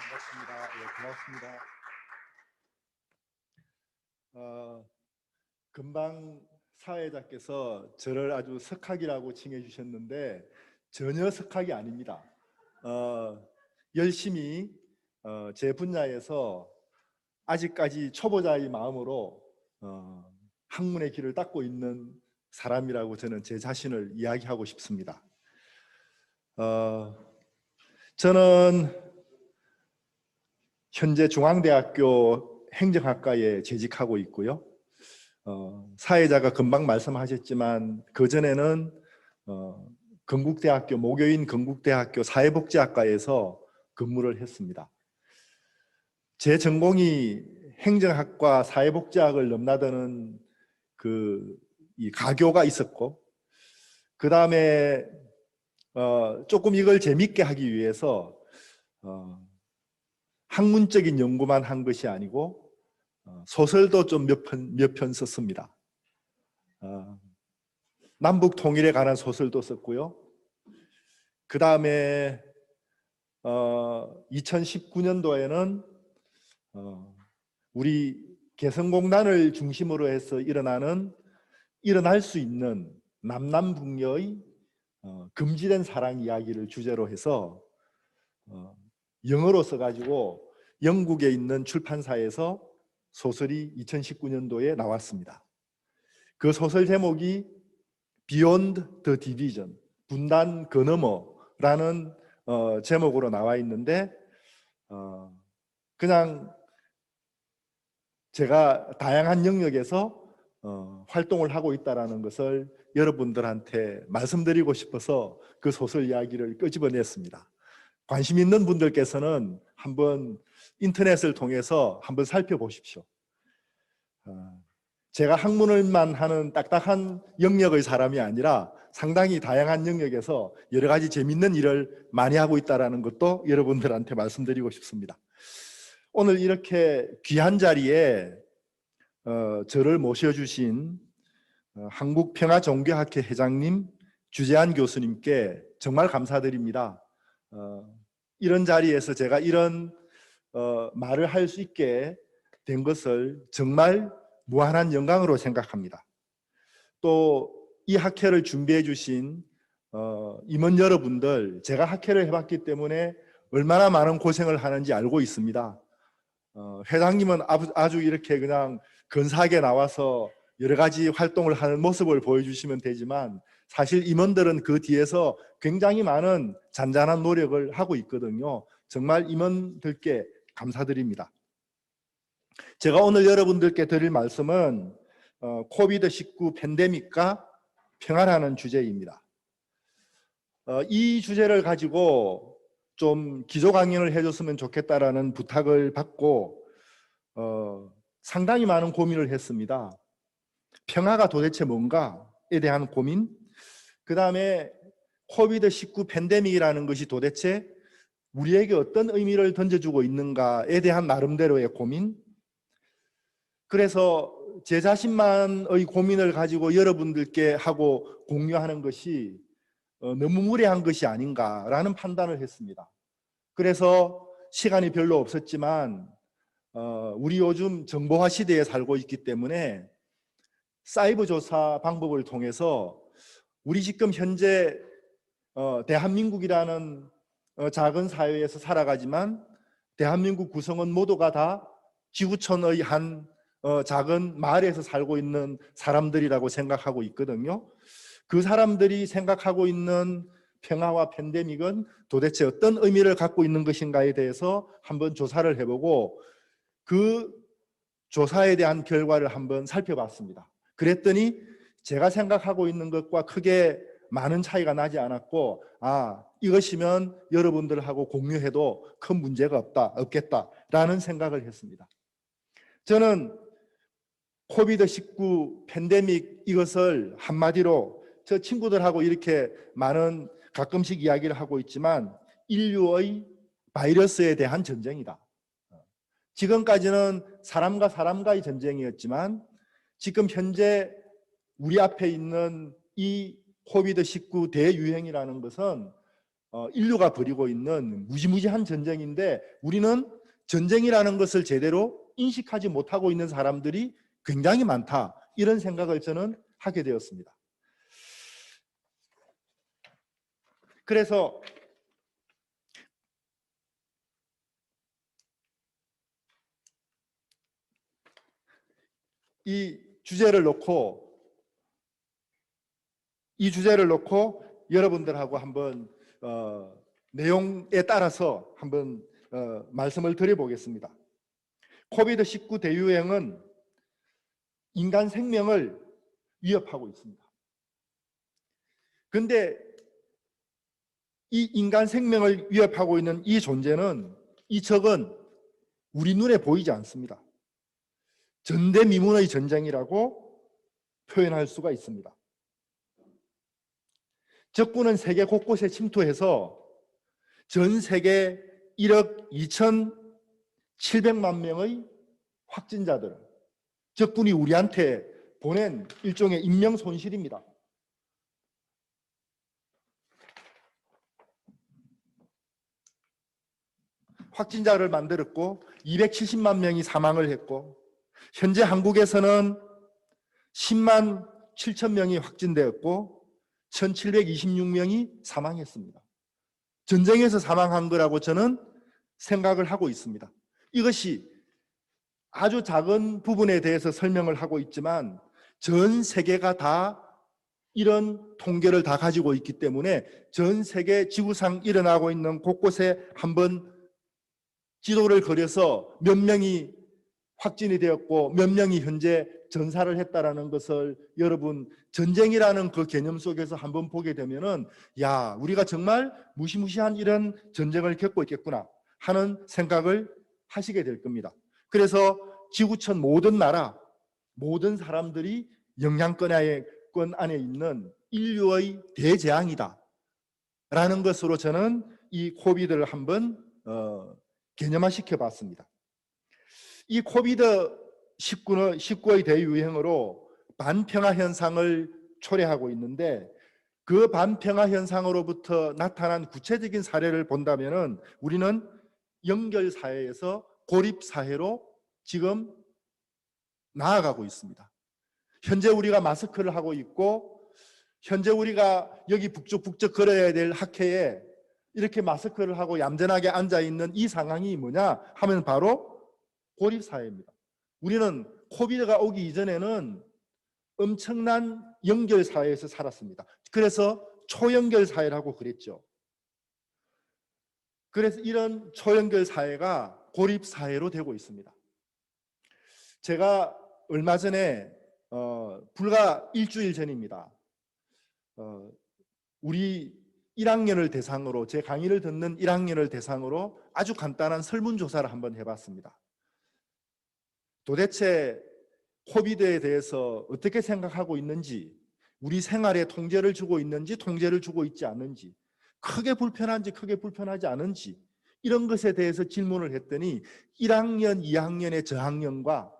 반갑습니다. 고맙습니다. 금방 사회자께서 저를 아주 석학이라고 칭해 주셨는데 전혀 석학이 아닙니다. 열심히 제 분야에서 아직까지 초보자의 마음으로 학문의 길을 닦고 있는 사람이라고 저는 제 자신을 이야기하고 싶습니다. 저는 현재 중앙대학교 행정학과에 재직하고 있고요. 사회자가 금방 말씀하셨지만 그전에는 건국대학교 모교인 건국대학교 사회복지학과에서 근무를 했습니다. 제 전공이 행정학과 사회복지학을 넘나드는 이 가교가 있었고, 그 다음에 조금 이걸 재밌게 하기 위해서 학문적인 연구만 한 것이 아니고 소설도 좀 몇 편 썼습니다. 남북 통일에 관한 소설도 썼고요. 그 다음에 2019년도에는 우리 개성공단을 중심으로 해서 일어날 수 있는 남남북녀의 금지된 사랑 이야기를 주제로 해서 영어로 써가지고 영국에 있는 출판사에서 소설이 2019년도에 나왔습니다. 그 소설 제목이 Beyond the Division, 분단 그 너머라는 제목으로 나와 있는데 그냥 제가 다양한 영역에서 활동을 하고 있다는 것을 여러분들한테 말씀드리고 싶어서 그 소설 이야기를 끄집어냈습니다. 관심 있는 분들께서는 한번 인터넷을 통해서 한번 살펴보십시오. 제가 학문을만 하는 딱딱한 영역의 사람이 아니라 상당히 다양한 영역에서 여러 가지 재밌는 일을 많이 하고 있다는 것도 여러분들한테 말씀드리고 싶습니다. 오늘 이렇게 귀한 자리에 저를 모셔주신 한국평화종교학회 회장님, 주재한 교수님께 정말 감사드립니다. 이런 자리에서 제가 이런 말을 할 수 있게 된 것을 정말 무한한 영광으로 생각합니다. 또 이 학회를 준비해 주신 임원 여러분들, 제가 학회를 해봤기 때문에 얼마나 많은 고생을 하는지 알고 있습니다. 회장님은 아주 이렇게 그냥 근사하게 나와서 여러 가지 활동을 하는 모습을 보여주시면 되지만 사실 임원들은 그 뒤에서 굉장히 많은 잔잔한 노력을 하고 있거든요. 정말 임원들께 감사드립니다. 제가 오늘 여러분들께 드릴 말씀은 코비드-19 팬데믹과 평화라는 주제입니다. 이 주제를 가지고 좀 기조 강연을 해줬으면 좋겠다라는 부탁을 받고 상당히 많은 고민을 했습니다. 평화가 도대체 뭔가에 대한 고민, 그 다음에 코비드-19 팬데믹이라는 것이 도대체 우리에게 어떤 의미를 던져주고 있는가에 대한 나름대로의 고민, 그래서 제 자신만의 고민을 가지고 여러분들께 하고 공유하는 것이 너무 무례한 것이 아닌가라는 판단을 했습니다. 그래서 시간이 별로 없었지만 우리 요즘 정보화 시대에 살고 있기 때문에 사이버 조사 방법을 통해서 우리 지금 현재 대한민국이라는 작은 사회에서 살아가지만 대한민국 구성원 모두가 다 지구촌의 한 작은 마을에서 살고 있는 사람들이라고 생각하고 있거든요. 그 사람들이 생각하고 있는 평화와 팬데믹은 도대체 어떤 의미를 갖고 있는 것인가에 대해서 한번 조사를 해보고 그 조사에 대한 결과를 한번 살펴봤습니다. 그랬더니 제가 생각하고 있는 것과 크게 많은 차이가 나지 않았고, 이것이면 여러분들하고 공유해도 큰 문제가 없겠다라는 생각을 했습니다. 저는 코비드-19 팬데믹 이것을 한마디로 저 친구들하고 이렇게 많은 가끔씩 이야기를 하고 있지만 인류의 바이러스에 대한 전쟁이다. 지금까지는 사람과 사람과의 전쟁이었지만 지금 현재 우리 앞에 있는 이 코비드-19 대유행이라는 것은 인류가 벌이고 있는 무지무지한 전쟁인데 우리는 전쟁이라는 것을 제대로 인식하지 못하고 있는 사람들이 굉장히 많다. 이런 생각을 저는 하게 되었습니다. 그래서 이 주제를 놓고 여러분들하고 한번 내용에 따라서 한번 말씀을 드려보겠습니다. 코비드-19 대유행은 인간 생명을 위협하고 있습니다. 그런데 이 인간 생명을 위협하고 있는 이 존재는, 이 적은 우리 눈에 보이지 않습니다. 전대미문의 전쟁이라고 표현할 수가 있습니다. 적군은 세계 곳곳에 침투해서 전 세계 1억 2,700만 명의 확진자들, 적군이 우리한테 보낸 일종의 인명 손실입니다. 확진자를 만들었고 270만 명이 사망을 했고, 현재 한국에서는 10만 7천 명이 확진되었고 1,726명이 사망했습니다. 전쟁에서 사망한 거라고 저는 생각을 하고 있습니다. 이것이 아주 작은 부분에 대해서 설명을 하고 있지만 전 세계가 다 이런 통계를 다 가지고 있기 때문에 전 세계 지구상 일어나고 있는 곳곳에 한번 지도를 그려서 몇 명이 확진이 되었고 몇 명이 현재 전사를 했다라는 것을 여러분 전쟁이라는 그 개념 속에서 한번 보게 되면은, 야, 우리가 정말 무시무시한 이런 전쟁을 겪고 있겠구나 하는 생각을 하시게 될 겁니다. 그래서 지구촌 모든 나라, 모든 사람들이 영향권 안에 있는 인류의 대재앙이다 라는 것으로 저는 이 코비드를 한번 개념화 시켜봤습니다. 이 코비드-19의 대유행으로 반평화 현상을 초래하고 있는데, 그 반평화 현상으로부터 나타난 구체적인 사례를 본다면 우리는 연결사회에서 고립사회로 지금 나아가고 있습니다. 현재 우리가 마스크를 하고 있고, 현재 우리가 여기 북적북적 걸어야 될 학회에 이렇게 마스크를 하고 얌전하게 앉아있는 이 상황이 뭐냐 하면 바로 고립사회입니다. 우리는 코비드가 오기 이전에는 엄청난 연결사회에서 살았습니다. 그래서 초연결사회라고 그랬죠. 그래서 이런 초연결사회가 고립사회로 되고 있습니다. 제가 얼마 전에 불과 일주일 전입니다. 우리 1학년을 대상으로, 제 강의를 듣는 1학년을 대상으로 아주 간단한 설문조사를 한번 해봤습니다. 도대체 코비드에 대해서 어떻게 생각하고 있는지, 우리 생활에 통제를 주고 있는지 통제를 주고 있지 않은지, 크게 불편한지 크게 불편하지 않은지, 이런 것에 대해서 질문을 했더니 1학년, 2학년의 저학년과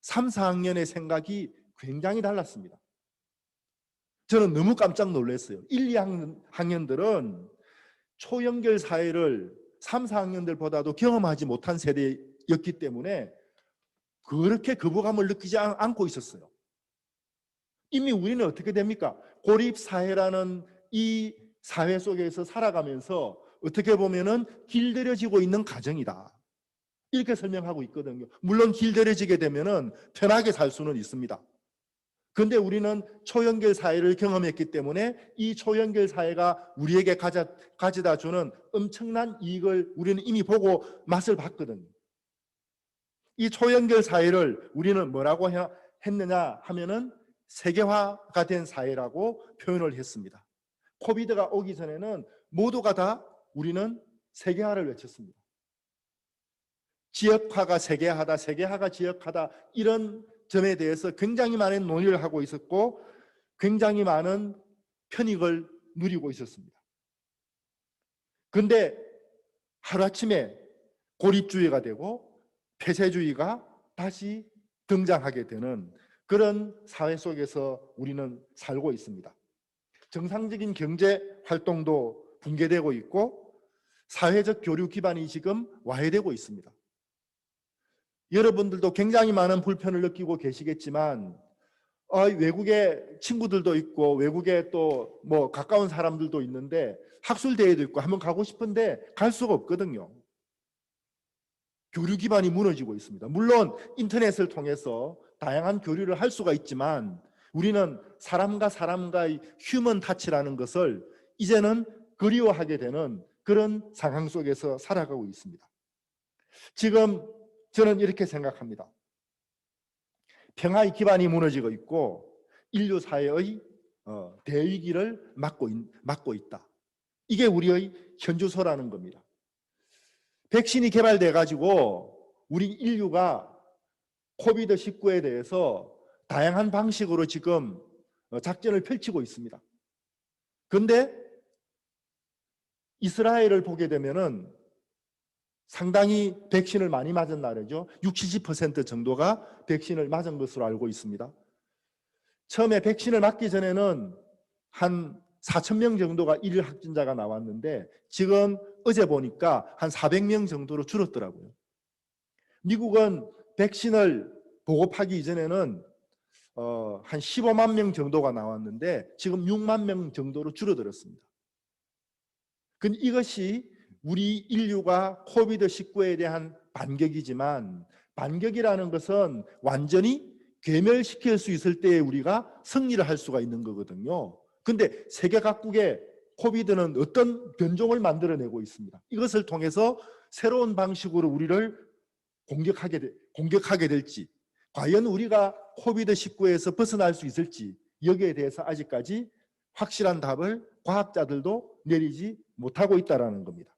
3, 4학년의 생각이 굉장히 달랐습니다. 저는 너무 깜짝 놀랐어요. 1, 2학년들은 초연결 사회를 3, 4학년들보다도 경험하지 못한 세대였기 때문에 그렇게 거부감을 느끼지 않고 있었어요. 이미 우리는 어떻게 됩니까? 고립사회라는 이 사회 속에서 살아가면서 어떻게 보면은 길들여지고 있는 가정이다, 이렇게 설명하고 있거든요. 물론 길들여지게 되면은 편하게 살 수는 있습니다. 그런데 우리는 초연결 사회를 경험했기 때문에 이 초연결 사회가 우리에게 가져다 주는 엄청난 이익을 우리는 이미 보고 맛을 봤거든요. 이 초연결 사회를 우리는 뭐라고 했느냐 하면은 세계화가 된 사회라고 표현을 했습니다. 코비드가 오기 전에는 모두가 다 우리는 세계화를 외쳤습니다. 지역화가 세계화다, 세계화가 지역화다, 이런 점에 대해서 굉장히 많은 논의를 하고 있었고 굉장히 많은 편익을 누리고 있었습니다. 그런데 하루아침에 고립주의가 되고 폐쇄주의가 다시 등장하게 되는 그런 사회 속에서 우리는 살고 있습니다. 정상적인 경제 활동도 붕괴되고 있고 사회적 교류 기반이 지금 와해되고 있습니다. 여러분들도 굉장히 많은 불편을 느끼고 계시겠지만 외국에 친구들도 있고 외국에 또 뭐 가까운 사람들도 있는데 학술대회도 있고 한번 가고 싶은데 갈 수가 없거든요. 교류 기반이 무너지고 있습니다. 물론 인터넷을 통해서 다양한 교류를 할 수가 있지만 우리는 사람과 사람과의 휴먼 타치라는 것을 이제는 그리워하게 되는 그런 상황 속에서 살아가고 있습니다. 지금 저는 이렇게 생각합니다. 평화의 기반이 무너지고 있고 인류 사회의 대위기를 맞고 있다. 이게 우리의 현주소라는 겁니다. 백신이 개발돼 가지고 우리 인류가 코비드19에 대해서 다양한 방식으로 지금 작전을 펼치고 있습니다. 그런데 이스라엘을 보게 되면은 상당히 백신을 많이 맞은 나라죠. 60, 70% 정도가 백신을 맞은 것으로 알고 있습니다. 처음에 백신을 맞기 전에는 한 4,000명 정도가 일일 확진자가 나왔는데 지금 어제 보니까 한 400명 정도로 줄었더라고요. 미국은 백신을 보급하기 이전에는 한 15만 명 정도가 나왔는데 지금 6만 명 정도로 줄어들었습니다. 근데 이것이 우리 인류가 코비드19에 대한 반격이지만 반격이라는 것은 완전히 괴멸시킬 수 있을 때에 우리가 승리를 할 수가 있는 거거든요. 근데 세계 각국의 코비드는 어떤 변종을 만들어내고 있습니다. 이것을 통해서 새로운 방식으로 우리를 공격하게 될지, 과연 우리가 코비드19에서 벗어날 수 있을지, 여기에 대해서 아직까지 확실한 답을 과학자들도 내리지 못하고 있다는 겁니다.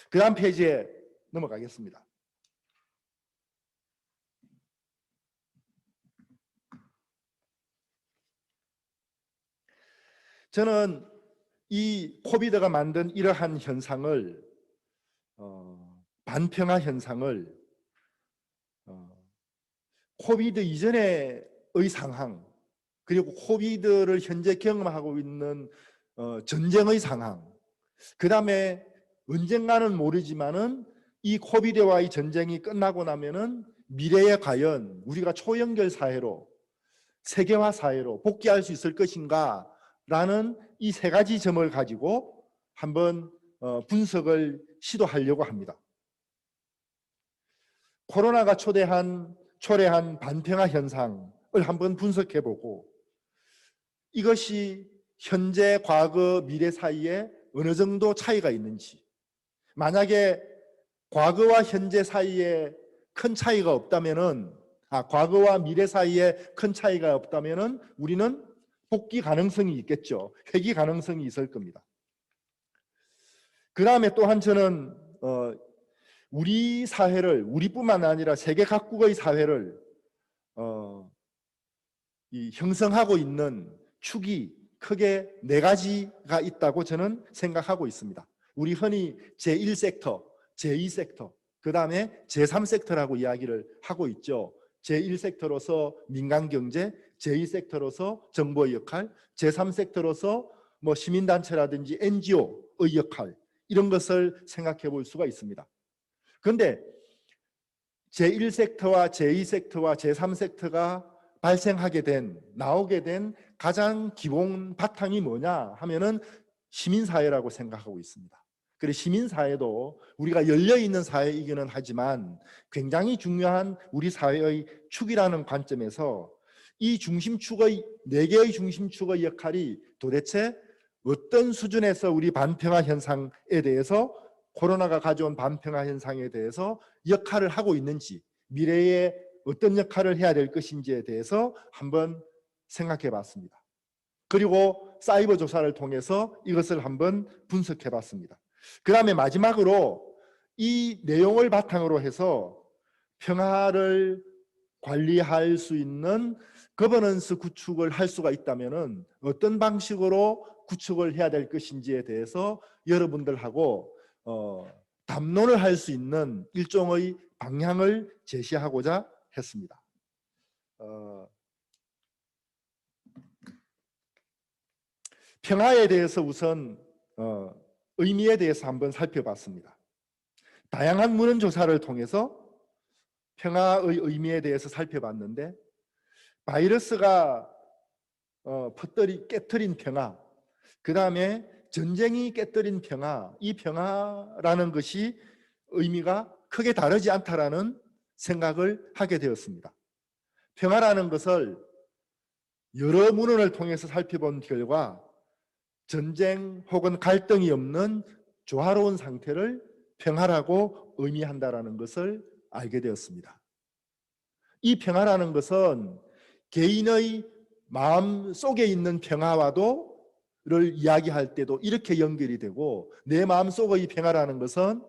그 다음 페이지에 넘어가겠습니다. 저는 이 코비드가 만든 이러한 현상을 반평화 현상을 코비드 이전의 상황 그리고 코비드를 현재 경험하고 있는 전쟁의 상황 그 다음에 언젠가는 모르지만은 이 코비드와의 전쟁이 끝나고 나면은 미래에 과연 우리가 초연결 사회로 세계화 사회로 복귀할 수 있을 것인가 라는 이 세 가지 점을 가지고 한번 분석을 시도하려고 합니다. 코로나가 초래한 반평화 현상을 한번 분석해보고 이것이 현재, 과거, 미래 사이에 어느 정도 차이가 있는지, 만약에 과거와 현재 사이에 큰 차이가 없다면은 과거와 미래 사이에 큰 차이가 없다면은 우리는 복귀 가능성이 있겠죠. 회귀 가능성이 있을 겁니다. 그 다음에 또한 저는 우리 사회를, 우리뿐만 아니라 세계 각국의 사회를 형성하고 있는 축이 크게 네 가지가 있다고 저는 생각하고 있습니다. 우리 흔히 제1섹터, 제2섹터, 그 다음에 제3섹터라고 이야기를 하고 있죠. 제1섹터로서 민간경제, 제2섹터로서 정부의 역할, 제3섹터로서 뭐 시민단체라든지 NGO의 역할, 이런 것을 생각해 볼 수가 있습니다. 그런데 제1섹터와 제2섹터와 제3섹터가 나오게 된 가장 기본 바탕이 뭐냐 하면은 시민사회라고 생각하고 있습니다. 그래서 시민사회도 우리가 열려있는 사회이기는 하지만 굉장히 중요한 우리 사회의 축이라는 관점에서 이 중심축의, 네 개의 중심축의 역할이 도대체 어떤 수준에서 우리 반평화 현상에 대해서, 코로나가 가져온 반평화 현상에 대해서 역할을 하고 있는지, 미래에 어떤 역할을 해야 될 것인지에 대해서 한번 생각해 봤습니다. 그리고 사이버 조사를 통해서 이것을 한번 분석해 봤습니다. 그 다음에 마지막으로 이 내용을 바탕으로 해서 평화를 관리할 수 있는 거버넌스 구축을 할 수가 있다면 어떤 방식으로 구축을 해야 될 것인지에 대해서 여러분들하고 담론을 할 수 있는 일종의 방향을 제시하고자 했습니다. 평화에 대해서 우선 의미에 대해서 한번 살펴봤습니다. 다양한 문헌 조사를 통해서 평화의 의미에 대해서 살펴봤는데, 바이러스가 깨뜨린 평화, 그 다음에 전쟁이 깨뜨린 평화, 이 평화라는 것이 의미가 크게 다르지 않다라는 생각을 하게 되었습니다. 평화라는 것을 여러 문헌을 통해서 살펴본 결과 전쟁 혹은 갈등이 없는 조화로운 상태를 평화라고 의미한다라는 것을 알게 되었습니다. 이 평화라는 것은 개인의 마음 속에 있는 평화와도를 이야기할 때도 이렇게 연결이 되고, 내 마음 속의 평화라는 것은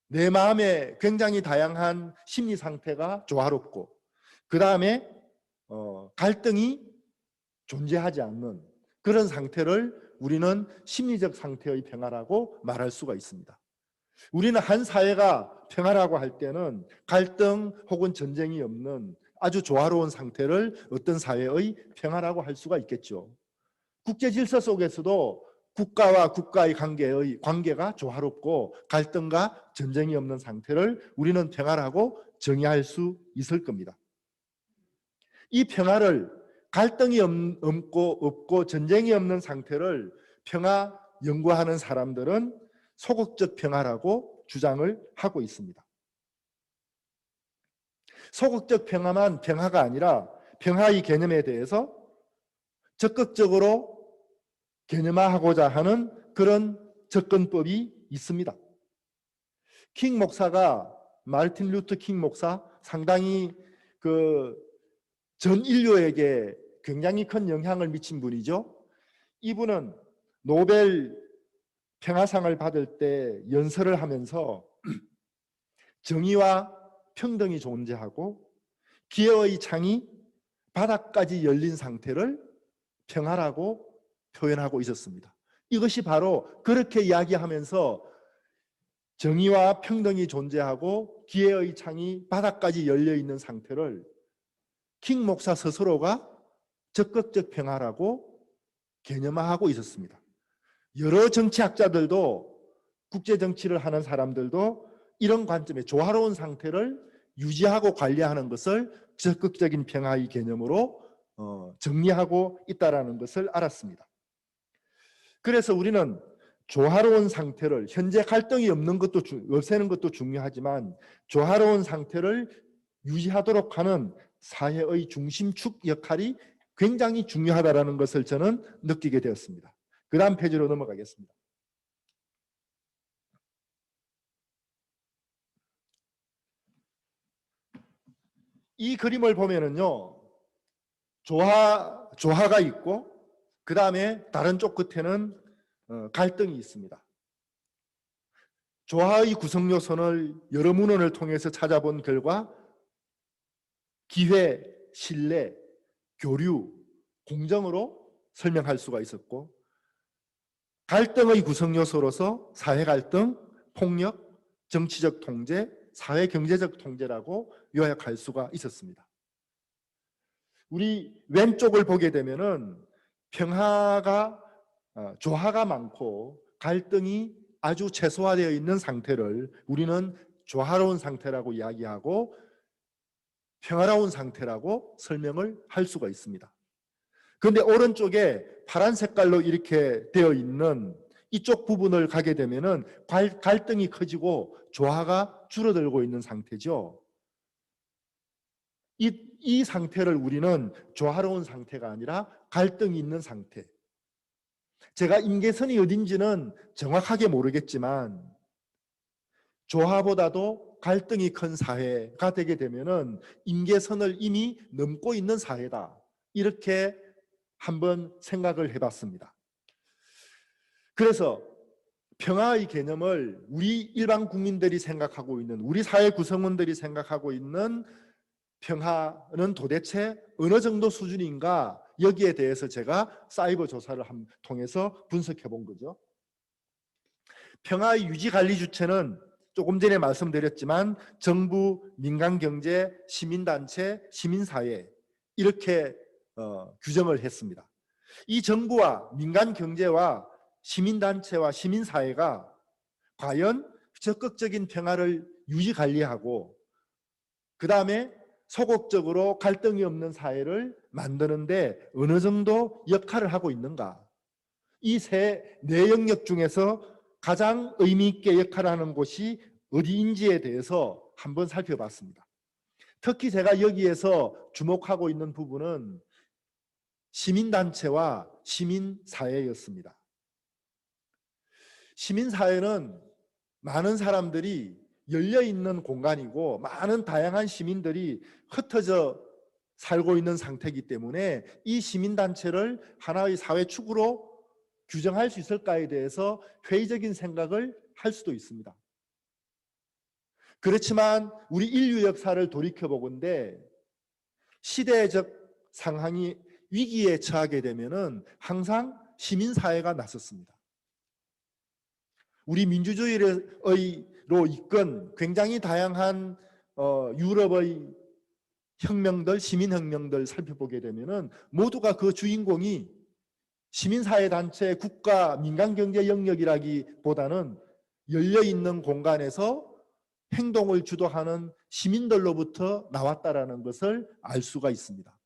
내 마음에 굉장히 다양한 심리 상태가 조화롭고, 그 다음에 갈등이 존재하지 않는 그런 상태를 우리는 심리적 상태의 평화라고 말할 수가 있습니다. 우리는 한 사회가 평화라고 할 때는 갈등 혹은 전쟁이 없는 아주 조화로운 상태를 어떤 사회의 평화라고 할 수가 있겠죠. 국제 질서 속에서도 국가와 국가의 관계가 조화롭고 갈등과 전쟁이 없는 상태를 우리는 평화라고 정의할 수 있을 겁니다. 이 평화를, 갈등이 없고 전쟁이 없는 상태를 평화 연구하는 사람들은 소극적 평화라고 주장을 하고 있습니다. 소극적 평화만 평화가 아니라 평화의 개념에 대해서 적극적으로 개념화하고자 하는 그런 접근법이 있습니다. 킹 목사가, 마르틴 루터 킹 목사, 상당히 전 인류에게 굉장히 큰 영향을 미친 분이죠. 이분은 노벨 평화상을 받을 때 연설을 하면서 정의와 평등이 존재하고 기회의 창이 바닥까지 열린 상태를 평화라고 표현하고 있었습니다. 이것이 바로 그렇게 이야기하면서 정의와 평등이 존재하고 기회의 창이 바닥까지 열려 있는 상태를 킹 목사 스스로가 적극적 평화라고 개념화하고 있었습니다. 여러 정치학자들도, 국제 정치를 하는 사람들도 이런 관점에 조화로운 상태를 유지하고 관리하는 것을 적극적인 평화의 개념으로 정리하고 있다는 것을 알았습니다. 그래서 우리는 조화로운 상태를, 현재 갈등이 없애는 것도 중요하지만 조화로운 상태를 유지하도록 하는 사회의 중심축 역할이 굉장히 중요하다는 것을 저는 느끼게 되었습니다. 그 다음 페이지로 넘어가겠습니다. 이 그림을 보면은요, 조화가 있고 그 다음에 다른 쪽 끝에는 갈등이 있습니다. 조화의 구성 요소를 여러 문헌을 통해서 찾아본 결과 기회, 신뢰, 교류, 공정으로 설명할 수가 있었고, 갈등의 구성 요소로서 사회 갈등, 폭력, 정치적 통제, 사회 경제적 통제라고 요약할 수가 있었습니다. 우리 왼쪽을 보게 되면은 조화가 많고 갈등이 아주 최소화되어 있는 상태를 우리는 조화로운 상태라고 이야기하고 평화로운 상태라고 설명을 할 수가 있습니다. 그런데 오른쪽에 파란 색깔로 이렇게 되어 있는 이쪽 부분을 가게 되면은 갈등이 커지고 조화가 줄어들고 있는 상태죠. 이 상태를 우리는 조화로운 상태가 아니라 갈등이 있는 상태. 제가 임계선이 어딘지는 정확하게 모르겠지만 조화보다도 갈등이 큰 사회가 되게 되면은 임계선을 이미 넘고 있는 사회다. 이렇게 한번 생각을 해봤습니다. 그래서 평화의 개념을 우리 일반 국민들이 생각하고 있는, 우리 사회 구성원들이 생각하고 있는 평화는 도대체 어느 정도 수준인가, 여기에 대해서 제가 사이버 조사를 통해서 분석해 본 거죠. 평화의 유지 관리 주체는 조금 전에 말씀드렸지만 정부, 민간경제, 시민단체, 시민사회 이렇게 규정을 했습니다. 이 정부와 민간 경제와 시민단체와 시민사회가 과연 적극적인 평화를 유지 관리하고 그 다음에 소극적으로 갈등이 없는 사회를 만드는데 어느 정도 역할을 하고 있는가? 이 네 영역 중에서 가장 의미 있게 역할을 하는 곳이 어디인지에 대해서 한번 살펴봤습니다. 특히 제가 여기에서 주목하고 있는 부분은 시민단체와 시민사회였습니다. 시민사회는 많은 사람들이 열려있는 공간이고 많은 다양한 시민들이 흩어져 살고 있는 상태이기 때문에 이 시민단체를 하나의 사회축으로 규정할 수 있을까에 대해서 회의적인 생각을 할 수도 있습니다. 그렇지만 우리 인류 역사를 돌이켜보건대 시대적 상황이 위기에 처하게 되면은 항상 시민사회가 나섰습니다. 우리 민주주의로 이끈 굉장히 다양한 유럽의 혁명들, 시민혁명들 살펴보게 되면은 모두가 그 주인공이 시민사회단체, 국가, 민간경제 영역이라기보다는 열려있는 공간에서 행동을 주도하는 시민들로부터 나왔다라는 것을 알 수가 있습니다.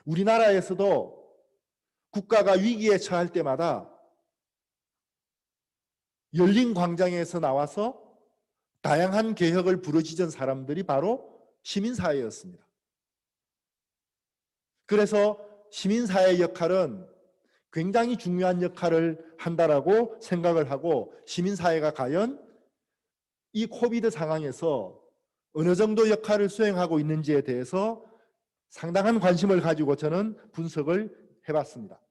우리나라에서도 국가가 위기에 처할 때마다 열린 광장에서 나와서 다양한 개혁을 부르짖은 사람들이 바로 시민사회였습니다. 그래서 시민사회의 역할은 굉장히 중요한 역할을 한다라고 생각을 하고 시민사회가 과연 이 코비드 상황에서 어느 정도 역할을 수행하고 있는지에 대해서 상당한 관심을 가지고 저는 분석을 해봤습니다.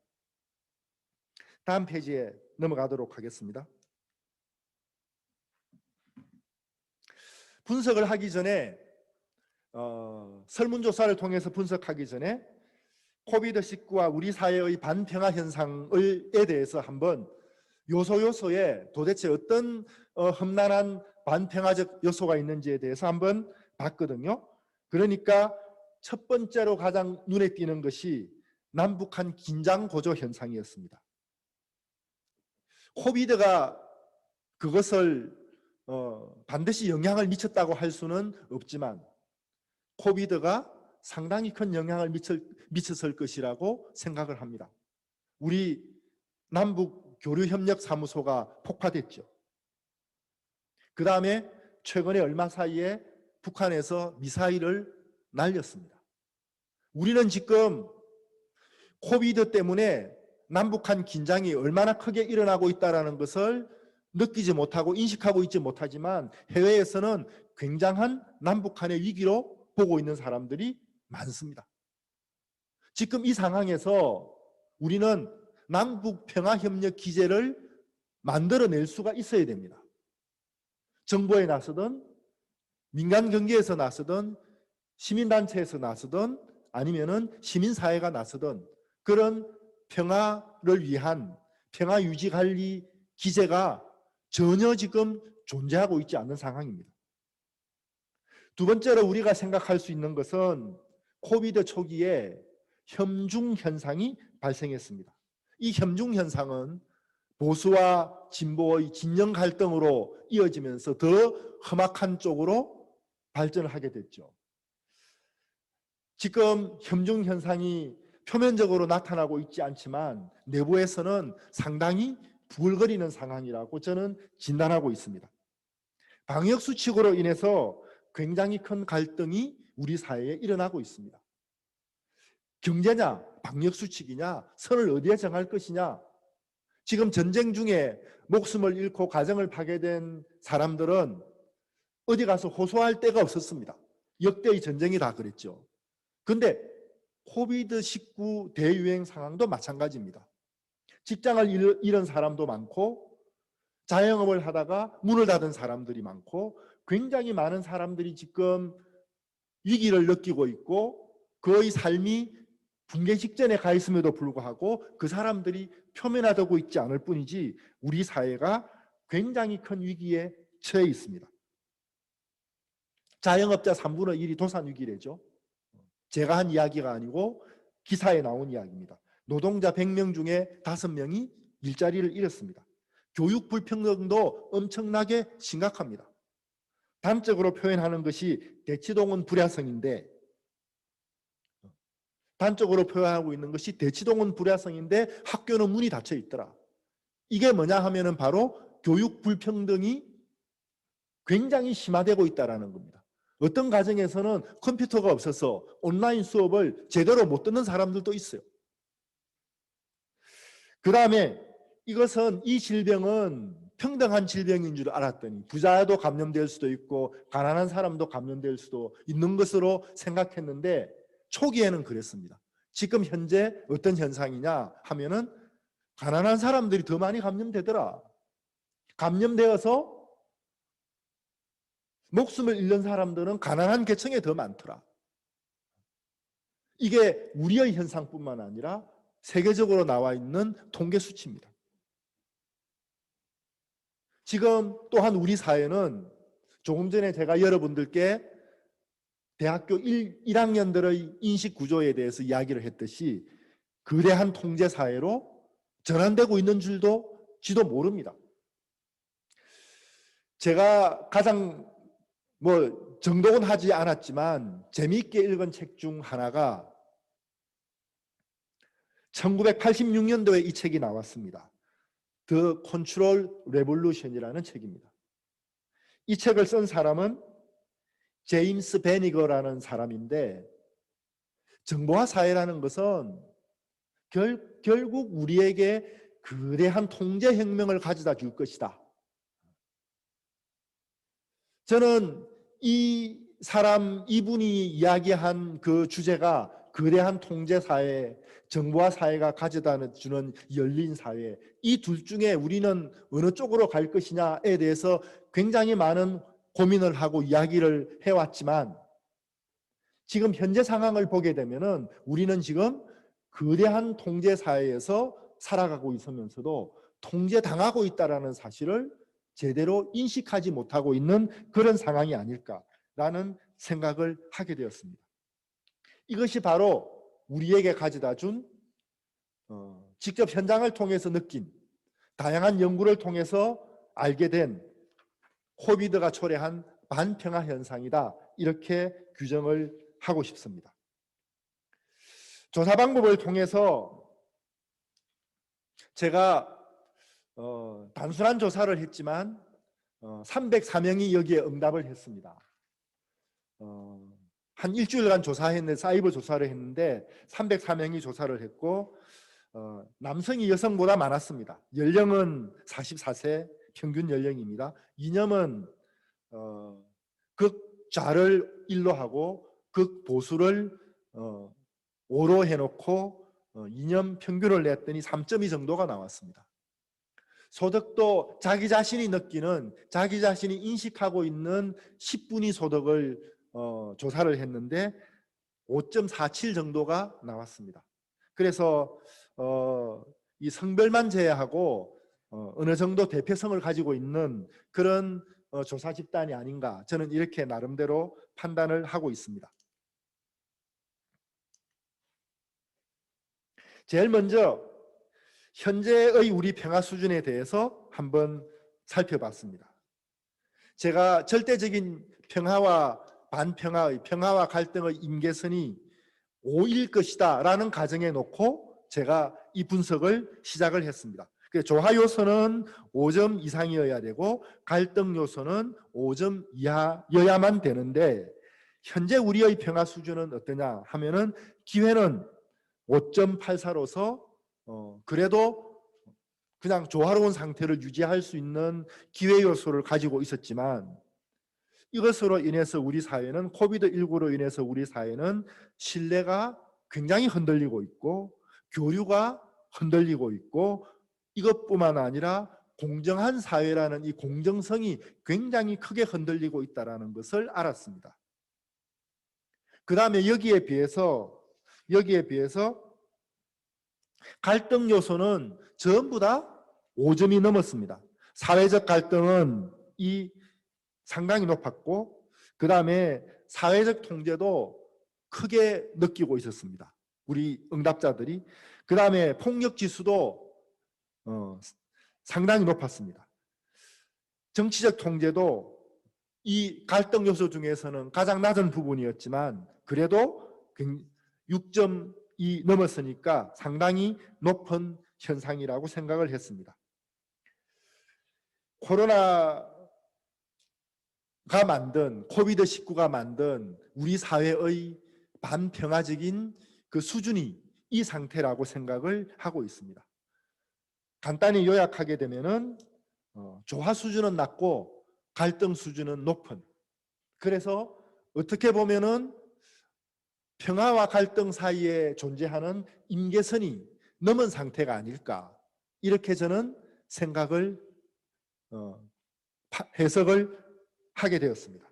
다음 페이지에 넘어가도록 하겠습니다. 분석을 하기 전에 설문조사를 통해서 분석하기 전에 코비드19와 우리 사회의 반평화 현상에 대해서 한번 요소에 도대체 어떤 험난한 반평화적 요소가 있는지에 대해서 한번 봤거든요. 그러니까 첫 번째로 가장 눈에 띄는 것이 남북한 긴장 고조 현상이었습니다. 코비드가 그것을 반드시 영향을 미쳤다고 할 수는 없지만 코비드가 상당히 큰 영향을 미쳤을 것이라고 생각을 합니다. 우리 남북 교류협력사무소가 폭파됐죠. 그 다음에 최근에 얼마 사이에 북한에서 미사일을 날렸습니다. 우리는 지금 코비드 때문에 남북한 긴장이 얼마나 크게 일어나고 있다는 것을 느끼지 못하고 인식하고 있지 못하지만 해외에서는 굉장한 남북한의 위기로 보고 있는 사람들이 많습니다. 지금 이 상황에서 우리는 남북평화협력 기제를 만들어낼 수가 있어야 됩니다. 정부에 나서든 민간경제에서 나서든 시민단체에서 나서든 아니면은 시민사회가 나서든 그런 평화를 위한 평화유지관리 기제가 전혀 지금 존재하고 있지 않는 상황입니다. 두 번째로 우리가 생각할 수 있는 것은 코비드 초기에 협중 현상이 발생했습니다. 이 협중 현상은 보수와 진보의 진영 갈등으로 이어지면서 더 험악한 쪽으로 발전을 하게 됐죠. 지금 협중 현상이 표면적으로 나타나고 있지 않지만 내부에서는 상당히 부글거리는 상황이라고 저는 진단하고 있습니다. 방역 수칙으로 인해서 굉장히 큰 갈등이 우리 사회에 일어나고 있습니다. 경제냐, 방역 수칙이냐, 선을 어디에 정할 것이냐. 지금 전쟁 중에 목숨을 잃고 가정을 파괴된 사람들은 어디 가서 호소할 데가 없었습니다. 역대의 전쟁이 다 그랬죠. 그런데 코비드19 대유행 상황도 마찬가지입니다. 직장을 잃은 사람도 많고 자영업을 하다가 문을 닫은 사람들이 많고 굉장히 많은 사람들이 지금 위기를 느끼고 있고 그의 삶이 붕괴 직전에 가 있음에도 불구하고 그 사람들이 표면화되고 있지 않을 뿐이지 우리 사회가 굉장히 큰 위기에 처해 있습니다. 자영업자 3분의 1이 도산 위기래죠. 제가 한 이야기가 아니고 기사에 나온 이야기입니다. 노동자 100명 중에 5명이 일자리를 잃었습니다. 교육 불평등도 엄청나게 심각합니다. 단적으로 표현하는 것이 대치동원 불야성인데, 단적으로 표현하고 있는 것이 대치동원 불야성인데 학교는 문이 닫혀 있더라. 이게 뭐냐 하면은 바로 교육 불평등이 굉장히 심화되고 있다는 겁니다. 어떤 가정에서는 컴퓨터가 없어서 온라인 수업을 제대로 못 듣는 사람들도 있어요. 그 다음에 이 질병은 평등한 질병인 줄 알았더니 부자도 감염될 수도 있고 가난한 사람도 감염될 수도 있는 것으로 생각했는데 초기에는 그랬습니다. 지금 현재 어떤 현상이냐 하면은 가난한 사람들이 더 많이 감염되더라. 감염되어서 목숨을 잃는 사람들은 가난한 계층에 더 많더라. 이게 우리의 현상뿐만 아니라 세계적으로 나와 있는 통계 수치입니다. 지금 또한 우리 사회는 조금 전에 제가 여러분들께 대학교 1학년들의 인식 구조에 대해서 이야기를 했듯이 거대한 통제 사회로 전환되고 있는 줄도 모릅니다. 제가 가장 정독은 하지 않았지만 재미있게 읽은 책 중 하나가 1986년도에 이 책이 나왔습니다. The Control Revolution이라는 책입니다. 이 책을 쓴 사람은 제임스 베니거라는 사람인데, 정보화 사회라는 것은 결국 우리에게 거대한 통제 혁명을 가져다 줄 것이다. 저는 이분이 이야기한 그 주제가 거대한 통제 사회, 정보화 사회가 가져다 주는 열린 사회, 이 둘 중에 우리는 어느 쪽으로 갈 것이냐에 대해서 굉장히 많은 고민을 하고 이야기를 해왔지만, 지금 현재 상황을 보게 되면은 우리는 지금 거대한 통제 사회에서 살아가고 있으면서도 통제당하고 있다는 사실을 제대로 인식하지 못하고 있는 그런 상황이 아닐까라는 생각을 하게 되었습니다. 이것이 바로 우리에게 가져다 준 직접 현장을 통해서 느낀, 다양한 연구를 통해서 알게 된 코비드가 초래한 반평화 현상이다, 이렇게 규정을 하고 싶습니다. 조사 방법을 통해서 제가 단순한 조사를 했지만 304명이 여기에 응답을 했습니다. 한 일주일간 조사했는데, 사이버 조사를 했는데 304명이 조사를 했고 남성이 여성보다 많았습니다. 연령은 44세 평균 연령입니다. 이념은 극좌를 1로 하고 극보수를 5로 해놓고 이념 평균을 냈더니 3.2 정도가 나왔습니다. 소득도 자기 자신이 느끼는, 자기 자신이 인식하고 있는 10분위 소득을 조사를 했는데 5.47 정도가 나왔습니다. 그래서 이 성별만 제외하고 어느 정도 대표성을 가지고 있는 그런 조사 집단이 아닌가, 저는 이렇게 나름대로 판단을 하고 있습니다. 제일 먼저 현재의 우리 평화 수준에 대해서 한번 살펴봤습니다. 제가 절대적인 평화와 반평화의, 평화와 갈등의 임계선이 5일 것이다 라는 가정에 놓고 제가 이 분석을 시작을 했습니다. 조화 요소는 5점 이상이어야 되고 갈등 요소는 5점 이하여야만 되는데, 현재 우리의 평화 수준은 어떠냐 하면은 기회는 5.84로서 그래도 그냥 조화로운 상태를 유지할 수 있는 기회 요소를 가지고 있었지만, 이것으로 인해서 우리 사회는, 코비드19로 인해서 우리 사회는 신뢰가 굉장히 흔들리고 있고 교류가 흔들리고 있고, 이것뿐만 아니라 공정한 사회라는 이 공정성이 굉장히 크게 흔들리고 있다는 것을 알았습니다. 그 다음에 여기에 비해서 갈등 요소는 전부 다 5점이 넘었습니다. 사회적 갈등은 상당히 높았고, 그 다음에 사회적 통제도 크게 느끼고 있었습니다. 우리 응답자들이. 그 다음에 폭력 지수도 상당히 높았습니다. 정치적 통제도 이 갈등 요소 중에서는 가장 낮은 부분이었지만 그래도 6점이 넘었으니까 상당히 높은 현상이라고 생각을 했습니다. 코비드19가 만든 우리 사회의 반평화적인 그 수준이 이 상태라고 생각을 하고 있습니다. 간단히 요약하게 되면은 조화 수준은 낮고 갈등 수준은 높은, 그래서 어떻게 보면은 평화와 갈등 사이에 존재하는 임계선이 넘은 상태가 아닐까, 이렇게 저는 생각을 해석을 하게 되었습니다.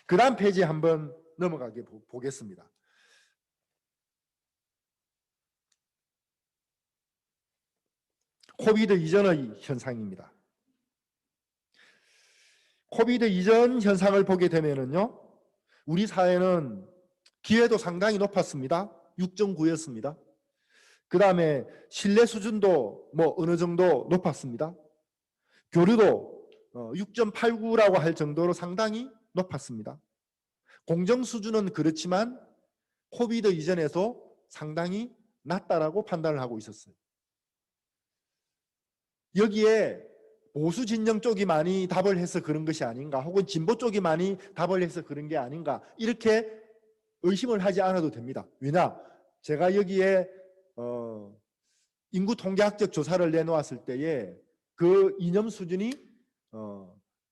그 다음 페이지 한번 넘어가게 보겠습니다. 코비드 이전의 현상입니다. 코비드 이전 현상을 보게 되면은요, 우리 사회는 기회도 상당히 높았습니다. 6.9였습니다. 그 다음에 신뢰 수준도 어느 정도 높았습니다. 교류도 6.89라고 할 정도로 상당히 높았습니다. 공정 수준은 그렇지만 코비드 이전에도 상당히 낮다라고 판단을 하고 있었어요. 여기에 보수 진영 쪽이 많이 답을 해서 그런 것이 아닌가, 혹은 진보 쪽이 많이 답을 해서 그런 게 아닌가, 이렇게 의심을 하지 않아도 됩니다. 왜냐? 제가 여기에 인구 통계학적 조사를 내놓았을 때에 그 이념 수준이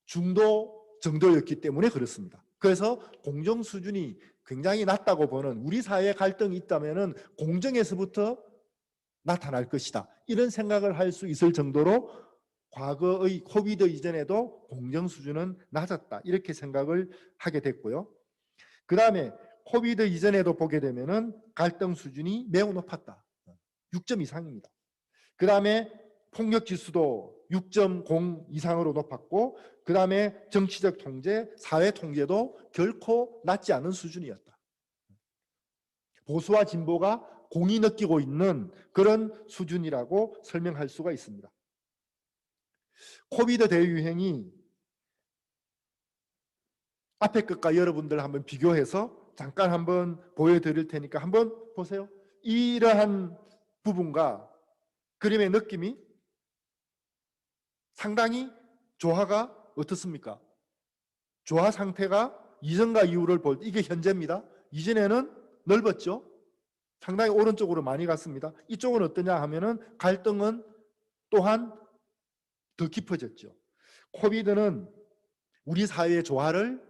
중도 정도였기 때문에 그렇습니다. 그래서 공정 수준이 굉장히 낮다고 보는, 우리 사회에 갈등이 있다면은 공정에서부터 나타날 것이다, 이런 생각을 할 수 있을 정도로 과거의 코비드 이전에도 공정 수준은 낮았다, 이렇게 생각을 하게 됐고요. 그 다음에 코비드 이전에도 보게 되면은 갈등 수준이 매우 높았다. 6점 이상입니다. 그 다음에 폭력 지수도 6.0 이상으로 높았고, 그 다음에 정치적 통제, 사회 통제도 결코 낮지 않은 수준이었다. 보수와 진보가 공히 느끼고 있는 그런 수준이라고 설명할 수가 있습니다. 코비드 대유행이 앞에 것과 여러분들 한번 비교해서 잠깐 한번 보여드릴 테니까 한번 보세요. 이러한 부분과 그림의 느낌이 상당히 조화가 어떻습니까? 조화 상태가 이전과 이후를 볼 때 이게 현재입니다. 이전에는 넓었죠. 상당히 오른쪽으로 많이 갔습니다. 이쪽은 어떠냐 하면은 갈등은 또한 더 깊어졌죠. 코비드는 우리 사회의 조화를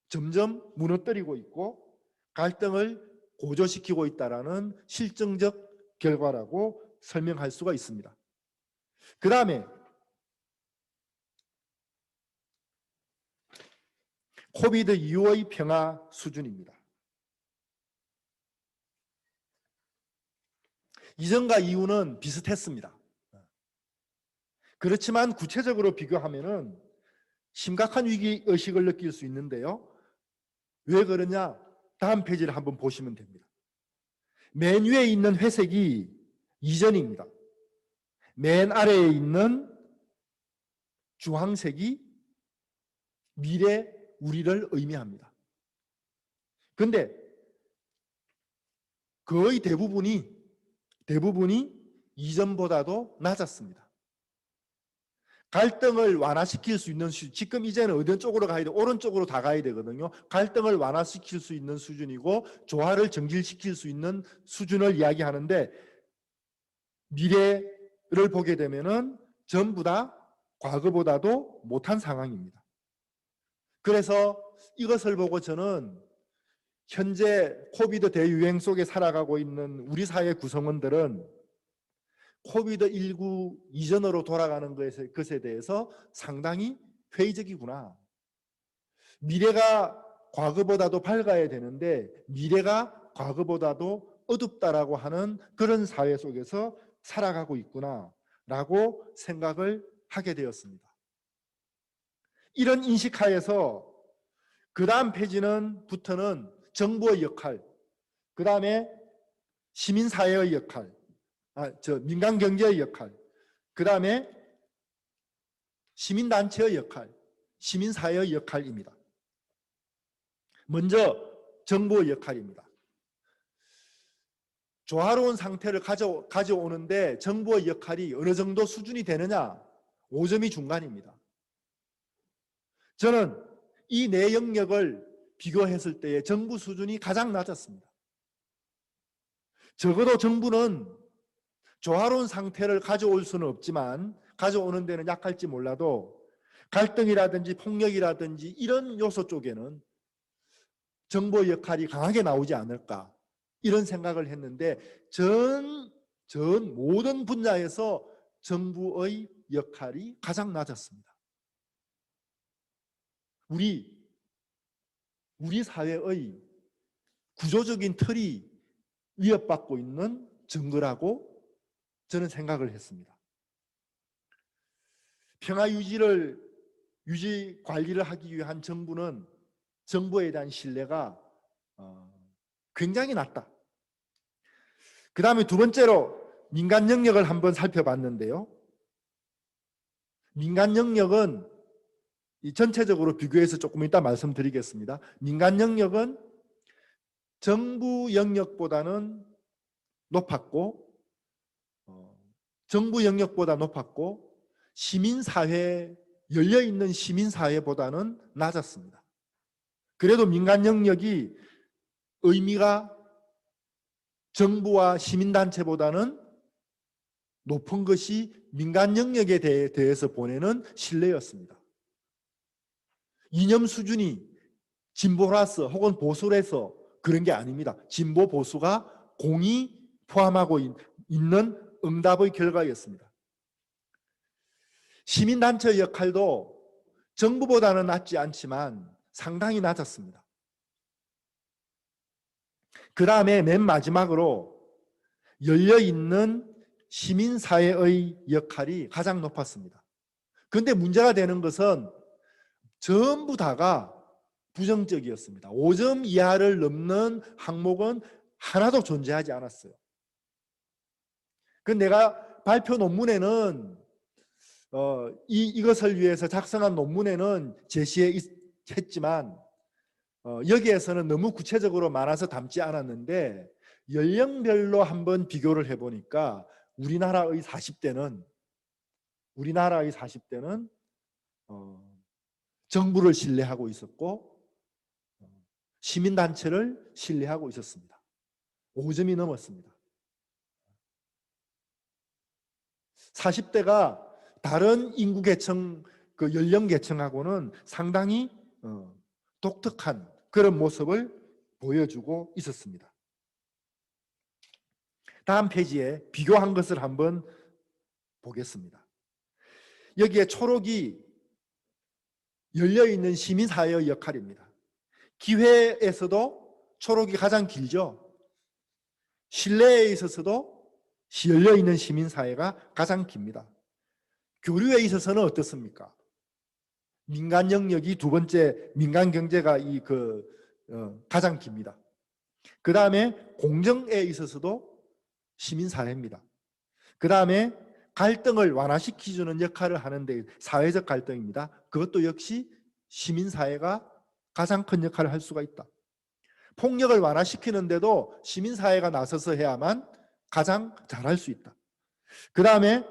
점점 무너뜨리고 있고 갈등을 고조시키고 있다라는 실증적 결과라고 설명할 수가 있습니다. 그 다음에 코비드 이후의 평화 수준입니다. 이전과 이후는 비슷했습니다. 그렇지만 구체적으로 비교하면은 심각한 위기의식을 느낄 수 있는데요. 왜 그러냐? 다음 페이지를 한번 보시면 됩니다. 맨 위에 있는 회색이 이전입니다. 맨 아래에 있는 주황색이 미래 우리를 의미합니다. 그런데 거의 대부분이 이전보다도 낮았습니다. 갈등을 완화시킬 수 있는 지금 이제는 어느 쪽으로 가야 돼? 오른쪽으로 다 가야 되거든요. 갈등을 완화시킬 수 있는 수준이고 조화를 정질시킬 수 있는 수준을 이야기하는데, 미래를 보게 되면은 전부 다 과거보다도 못한 상황입니다. 그래서 이것을 보고 저는 현재 코비드 대유행 속에 살아가고 있는 우리 사회 구성원들은 코비드19 이전으로 돌아가는 것에 대해서 상당히 회의적이구나. 미래가 과거보다도 밝아야 되는데 미래가 과거보다도 어둡다라고 하는 그런 사회 속에서 살아가고 있구나라고 생각을 하게 되었습니다. 이런 인식하에서 그 다음 페이지부터는 정부의 역할, 그 다음에 시민사회의 역할, 민간 경제의 역할, 그 다음에 시민단체의 역할, 시민사회의 역할입니다. 먼저 정부의 역할입니다. 조화로운 상태를 가져오는데 정부의 역할이 어느 정도 수준이 되느냐? 5점이 중간입니다. 저는 이 네 영역을 비교했을 때의 정부 수준이 가장 낮았습니다. 적어도 정부는 조화로운 상태를 가져올 수는 없지만 가져오는 데는 약할지 몰라도 갈등이라든지 폭력이라든지 이런 요소 쪽에는 정부의 역할이 강하게 나오지 않을까 이런 생각을 했는데 전 모든 분야에서 정부의 역할이 가장 낮았습니다. 우리 사회의 구조적인 틀이 위협받고 있는 증거라고 저는 생각을 했습니다. 평화 유지 관리를 하기 위한 정부에 대한 신뢰가 굉장히 낮다. 그 다음에 두 번째로 민간 영역을 한번 살펴봤는데요. 민간 영역은 전체적으로 비교해서 조금 이따 말씀드리겠습니다. 민간 영역은 정부 영역보다는 높았고 정부 영역보다 높았고 열려있는 시민사회보다는 낮았습니다. 그래도 민간 영역이 의미가 정부와 시민단체보다는 높은 것이 민간 영역에 대해서 보내는 신뢰였습니다. 이념 수준이 진보라서 혹은 보수라서 그런 게 아닙니다. 진보 보수가 공히 포함하고 있는 응답의 결과였습니다. 시민단체의 역할도 정부보다는 낮지 않지만 상당히 낮았습니다. 그 다음에 맨 마지막으로 열려있는 시민사회의 역할이 가장 높았습니다. 그런데 문제가 되는 것은 전부 다가 부정적이었습니다. 5점 이하를 넘는 항목은 하나도 존재하지 않았어요. 그 내가 발표 논문에는 이것을 위해서 작성한 논문에는 제시했지만 여기에서는 너무 구체적으로 많아서 담지 않았는데 연령별로 한번 비교를 해보니까 우리나라의 40대는 정부를 신뢰하고 있었고 시민단체를 신뢰하고 있었습니다. 5점이 넘었습니다. 40대가 다른 인구 계층, 그 연령 계층하고는 상당히 독특한 그런 모습을 보여주고 있었습니다. 다음 페이지에 비교한 것을 한번 보겠습니다. 여기에 초록이 열려있는 시민사회의 역할입니다. 기회에서도 초록이 가장 길죠. 신뢰에 있어서도 열려있는 시민사회가 가장 깁니다. 교류에 있어서는 어떻습니까? 민간 영역이 두 번째, 민간 경제가 가장 깁니다. 그 다음에 공정에 있어서도 시민사회입니다. 그 다음에 갈등을 완화시켜주는 역할을 하는데 사회적 갈등입니다. 그것도 역시 시민사회가 가장 큰 역할을 할 수가 있다. 폭력을 완화시키는데도 시민사회가 나서서 해야만 가장 잘할 수 있다. 그 다음에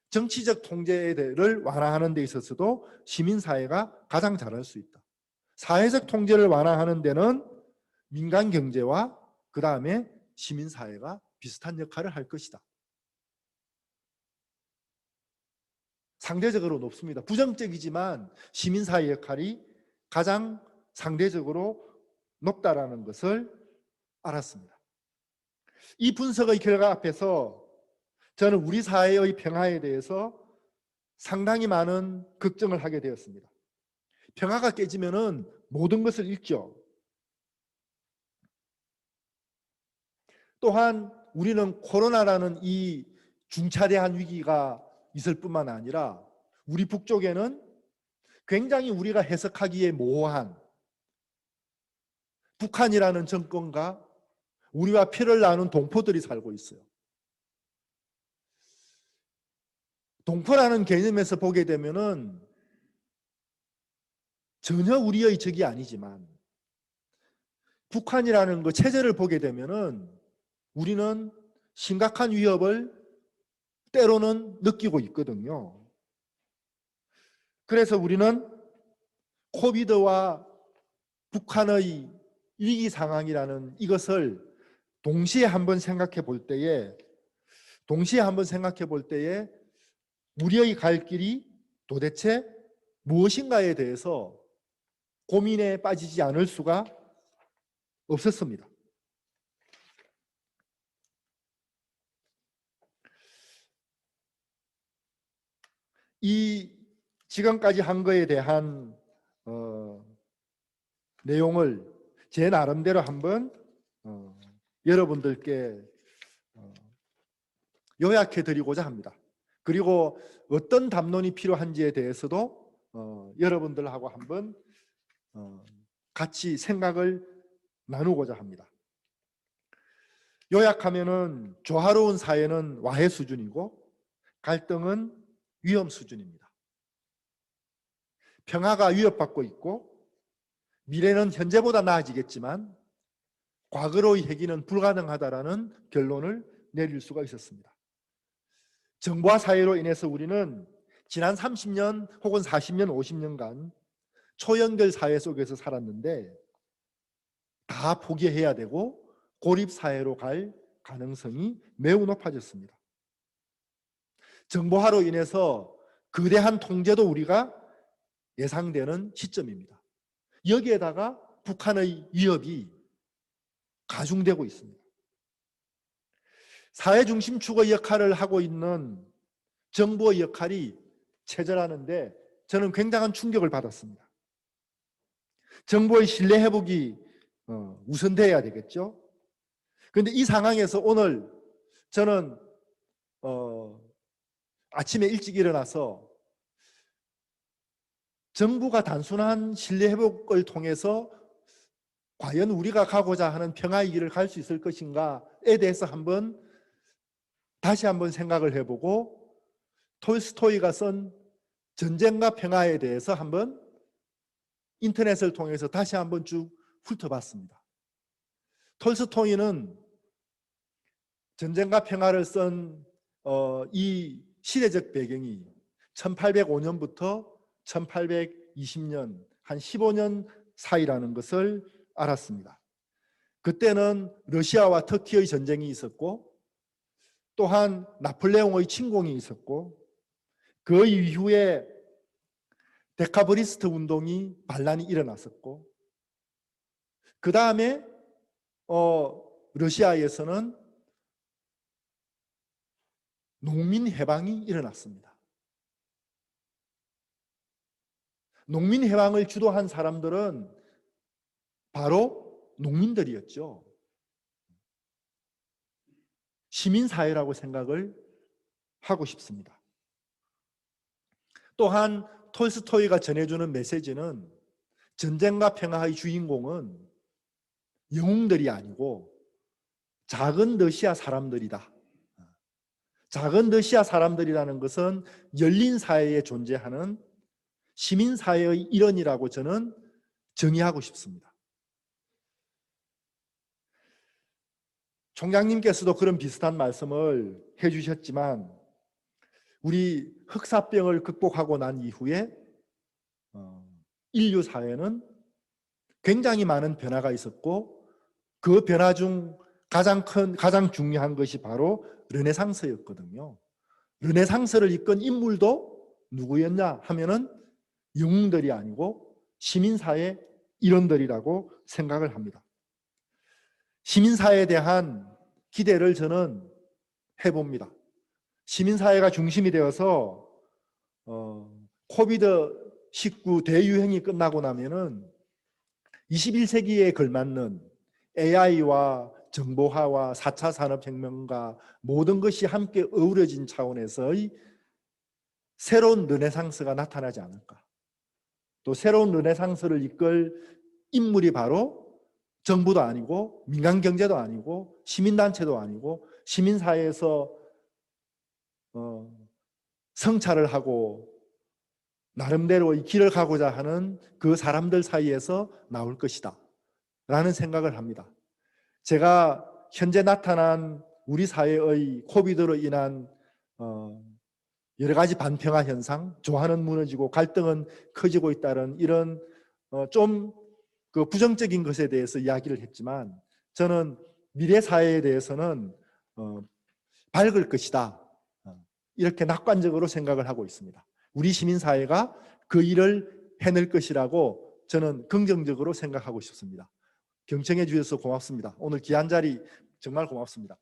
정치적 통제를 완화하는 데 있어서도 시민사회가 가장 잘할 수 있다. 사회적 통제를 완화하는 데는 민간 경제와 그 다음에 시민사회가 비슷한 역할을 할 것이다. 상대적으로 높습니다. 부정적이지만 시민사회 역할이 가장 상대적으로 높다라는 것을 알았습니다. 이 분석의 결과 앞에서 저는 우리 사회의 평화에 대해서 상당히 많은 걱정을 하게 되었습니다. 평화가 깨지면은 모든 것을 잃죠. 또한 우리는 코로나라는 이 중차대한 위기가 있을 뿐만 아니라 우리 북쪽에는 굉장히 우리가 해석하기에 모호한 북한이라는 정권과 우리와 피를 나눈 동포들이 살고 있어요. 동포라는 개념에서 보게 되면은 전혀 우리의 적이 아니지만 북한이라는 그 체제를 보게 되면은 우리는 심각한 위협을 때로는 느끼고 있거든요. 그래서 우리는 코비드와 북한의 위기 상황이라는 이것을 동시에 한번 생각해 볼 때에 우리의 갈 길이 도대체 무엇인가에 대해서 고민에 빠지지 않을 수가 없었습니다. 이 지금까지 한 거에 대한 내용을 제 나름대로 한번 여러분들께 요약해 드리고자 합니다. 그리고 어떤 담론이 필요한지에 대해서도 여러분들하고 한번 같이 생각을 나누고자 합니다. 요약하면은 조화로운 사회는 와해 수준이고 갈등은 위험 수준입니다. 평화가 위협받고 있고 미래는 현재보다 나아지겠지만 과거로의 회귀는 불가능하다라는 결론을 내릴 수가 있었습니다. 정보화 사회로 인해서 우리는 지난 30년 혹은 40년, 50년간 초연결 사회 속에서 살았는데 다 포기해야 되고 고립사회로 갈 가능성이 매우 높아졌습니다. 정보화로 인해서 거대한 통제도 우리가 예상되는 시점입니다. 여기에다가 북한의 위협이 가중되고 있습니다. 사회중심축의 역할을 하고 있는 정부의 역할이 체절하는데 저는 굉장한 충격을 받았습니다. 정부의 신뢰 회복이 우선돼야 되겠죠. 그런데 이 상황에서 오늘 저는 아침에 일찍 일어나서 정부가 단순한 신뢰 회복을 통해서 과연 우리가 가고자 하는 평화의 길을 갈 수 있을 것인가에 대해서 다시 한번 생각을 해보고 톨스토이가 쓴 전쟁과 평화에 대해서 한번 인터넷을 통해서 다시 한번 쭉 훑어봤습니다. 톨스토이는 전쟁과 평화를 쓴 이 시대적 배경이 1805년부터 1820년 한 15년 사이라는 것을 알았습니다. 그때는 러시아와 터키의 전쟁이 있었고 또한 나폴레옹의 침공이 있었고 그 이후에 데카브리스트 운동이 반란이 일어났었고 그 다음에 러시아에서는 농민 해방이 일어났습니다. 농민 해방을 주도한 사람들은 바로 농민들이었죠. 시민사회라고 생각을 하고 싶습니다. 또한 톨스토이가 전해주는 메시지는 전쟁과 평화의 주인공은 영웅들이 아니고 작은 러시아 사람들이다. 작은 러시아 사람들이라는 것은 열린 사회에 존재하는 시민사회의 일원이라고 저는 정의하고 싶습니다. 총장님께서도 그런 비슷한 말씀을 해주셨지만 우리 흑사병을 극복하고 난 이후에 인류 사회는 굉장히 많은 변화가 있었고 그 변화 중 가장 중요한 것이 바로 르네상스였거든요. 르네상스를 이끈 인물도 누구였냐 하면은 영웅들이 아니고 시민사회 일원들이라고 생각을 합니다. 시민사회에 대한 기대를 저는 해봅니다. 시민사회가 중심이 되어서 코비드-19 대유행이 끝나고 나면은 21세기에 걸맞는 AI와 정보화와 4차 산업혁명과 모든 것이 함께 어우러진 차원에서의 새로운 르네상스가 나타나지 않을까. 또 새로운 르네상스를 이끌 인물이 바로 정부도 아니고 민간경제도 아니고 시민단체도 아니고 시민사회에서 성찰을 하고 나름대로 이 길을 가고자 하는 그 사람들 사이에서 나올 것이다 라는 생각을 합니다. 제가 현재 나타난 우리 사회의 코비드로 인한 여러 가지 반평화 현상, 조화는 무너지고 갈등은 커지고 있다는 이런 좀 그 부정적인 것에 대해서 이야기를 했지만, 저는 미래 사회에 대해서는 밝을 것이다, 이렇게 낙관적으로 생각을 하고 있습니다. 우리 시민사회가 그 일을 해낼 것이라고 저는 긍정적으로 생각하고 싶습니다. 경청해 주셔서 고맙습니다. 오늘 귀한 자리 정말 고맙습니다.